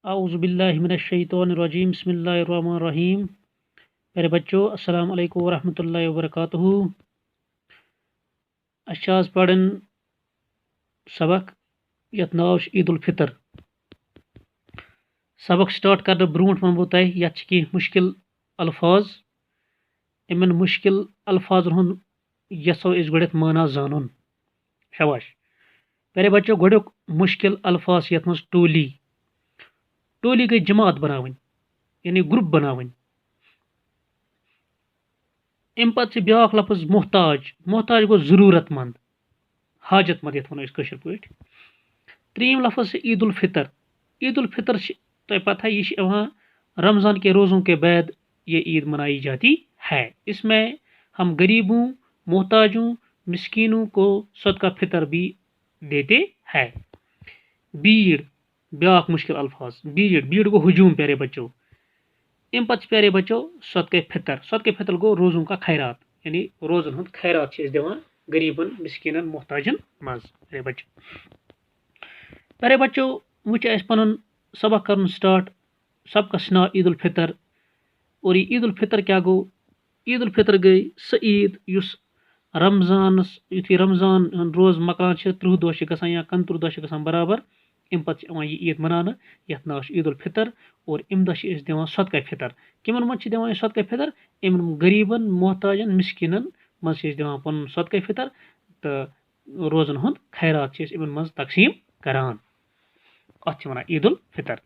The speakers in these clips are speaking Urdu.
اعوذ باللہ من الشیطان الرجیم بسم اللہ الرحمن الرحیم. پیارے بچوں السلام علیکم ورحمۃ اللہ وبرکاتہ. آز پرن سبق یت ناو عید الفطر. سبق سٹارٹ کرنے برونٹ ونو تہ یت کی مشکل الفاظ. ان مشکل الفاظن ہند یسو اس گڈت مانا زانن. شاباش. پیارے بچوں گڈک مشکل الفاظ یت مز ٹولی. ٹولی گئی جماعت بناون یعنی گروپ بناون. ام پتہ بیاکھ لفظ محتاج. محتاج گو ضرورت مند حاجت مند یت ونو کشر پٲٹھۍ. تریم لفظ سے عید الفطر. عید الفطر تہ پتہ یہ رمضان کے روزوں کے بعد یہ عید منائی جاتی ہے. اس میں ہم غریبوں محتاجوں مسکینوں کو صدقہ فطر بھی دیتے ہیں. بیڑ بیاکھ مشکل الفاظ. بیڑ گو ہجوم پیارے بچوں. ام پتہ پیارے بچوں صدقہ فطر. صدقہ فطر گو روزوں کا خیرات یعنی روزن ہند خیرات دیوان غریبن مسکینن محتاجن مز. پیارے بچوں وچ اس پن سبق کرن سٹارٹ. سبقس نا عید الفطر. اور یہ عید الفطر کیا گو؟ عید الفطر گئی سہ عید یس رمضانس یتھے رمضان روز مکان 30 دہ گژھان یا 29 دہ گژھان برابر. ام پتہ یہ عید منانا یتھ ناو عید الفطر. اور ام دہ دِوان صدقہ فطر. کمن من دِوان صدقہ فطر؟ ام غریبن محتاجن مسکینن مز دِوان پن صدقہ فطر تو روزن ہند خیرات ان مز تقسیم کران. ات ونان عید الفطر.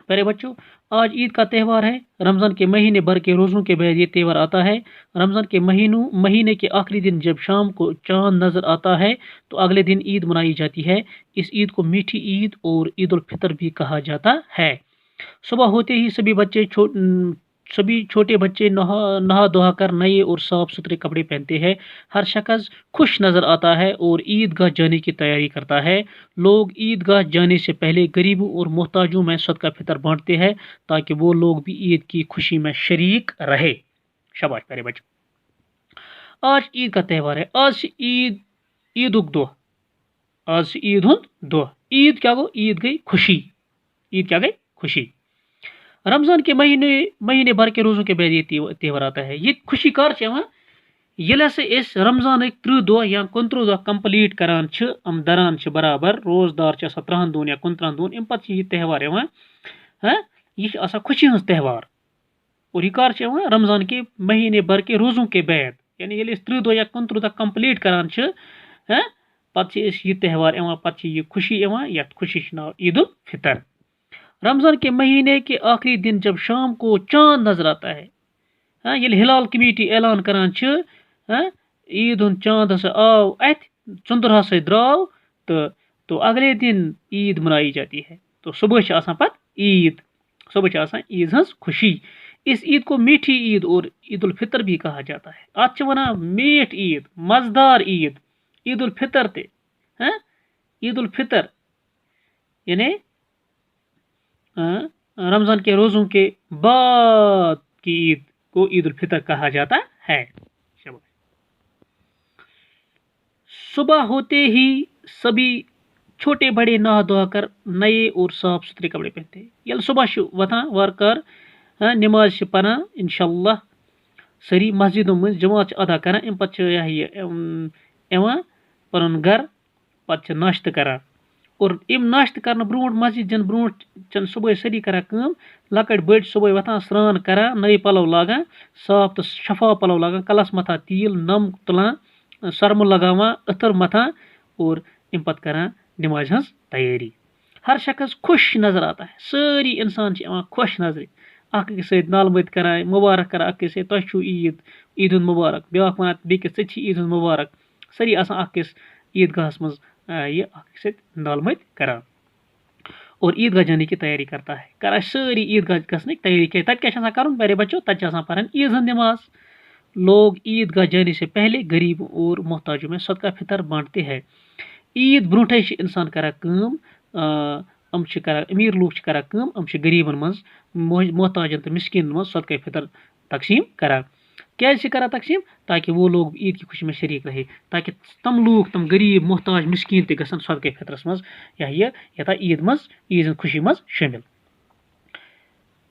پیارے بچوں آج عید کا تہوار ہے. رمضان کے مہینے بھر کے روزوں کے بعد یہ تہوار آتا ہے. رمضان کے مہینے کے آخری دن جب شام کو چاند نظر آتا ہے تو اگلے دن عید منائی جاتی ہے. اس عید کو میٹھی عید اور عید الفطر بھی کہا جاتا ہے. صبح ہوتے ہی سبھی چھوٹے بچے نہا دھوا کر نئے اور صاف ستھرے کپڑے پہنتے ہیں. ہر شخص خوش نظر آتا ہے اور عید گاہ جانے کی تیاری کرتا ہے. لوگ عید گاہ جانے سے پہلے غریبوں اور محتاجوں میں صدقہ فطر بانٹتے ہیں تاکہ وہ لوگ بھی عید کی خوشی میں شریک رہے. شاباش پیارے بچوں. آج عید کا تہوار ہے. آج سے عیدک دہ. آج سے عید ہند دہ. عید کیا گو؟ عید گئی خوشی. عید کیا گئی؟ خوشی. رمضان کے مہینے بھر کے روزوں کے بعد یہ تہوار آتا ہے. یہ خوشی کر یل ہسا اس رمضان 30 دہ یا 29 دہ کمپلیٹ کران دران برابر روزدار 30 دون یا 29 دون. ام پتہ یہ تہوار یہ خوشی ہز تہوار. اور یہ کر رمضان کے مہینے بھر کے روزوں کے بعد یعنی 30 دہ یا 29 دہ کمپلیٹ کران پتہ یہ تہوار پتہ یہ خوشی یت خوشی ناو عید الفطر. رمضان کے مہینے کے آخری دن جب شام کو چاند نظر آتا ہے یل ہلال کمیٹی اعلان کران عید ہند چاند ہسا آو ات ژندر ہسا دراو تو اگلے دن عید منائی جاتی ہے. تو صبح پتہ عید. صبح عید ہز خوشی. اس عید کو میٹھی عید اور عید الفطر بھی کہا جاتا ہے. ات ونان میٹھ عید مزدار عید. عید الفطر تے عید الفطر یعنی رمضان کے روزوں کے بعد کی عید کو عید الفطر کہا جاتا ہے. صبح ہوتے ہی سبھی چھوٹے بڑے نہا دھوا کر نئے اور صاف ستھرے کپڑے پہنتے ہیں. یل صبح وتان وارکار نماز پران انشاءاللہ سری مسجدوں من جماعت ادا کران. ام پتہ پن گھر پتہ ناشتہ کران. اور ام ناشتہ کرنے برونٹ مسجد جن برونٹ چن صبح سری کران لکٹ بڑ صبح وتان سران کران نئی پلو لاگان صاف تو شفاف پلو لاگان کلس متھان تیل نم تلان سرمہ لگاوان اتر متھان اور ام پتہ کران نماز ہز تیاری. ہر شخص خوش نظر آتا ہے. ساری انسان خوش نظر اک ست نال مت کران مبارک کران اک ست تہ چھو عید عید ہند مبارک. بیاکھ ونان بیکس ژےٚ چھی عید ہند مبارک. ساری آسان اکس عید گاہس مز یہ اک ست نال مت کران اور عید گاہ جانے کی تیاری کرتا ہے. کران ساری عید گاہ گھنک تیاری کی. تب کیا کرن پیارے بچوں؟ تب پڑھن عید ہند نماز. لوگ عید گاہ جانے سے پہلے غریبوں اور محتاجوں میں صدقہ فطر بانٹتے ہیں. عید برونٹھے انسان کران امیر لوگ کران غریبن مز محتاجن تو مسکین مز صدقہ فطر تقسیم کران. کیازِ کران تقسیم؟ تاکہ وہ لوگ عید کی خوشی میں شریک رہے. تاکہ تم لوگ تم غریب محتاج مسکین تہ گژھن صدقہ فطرس مز یتھا عید مز عید خوشی مز شامل.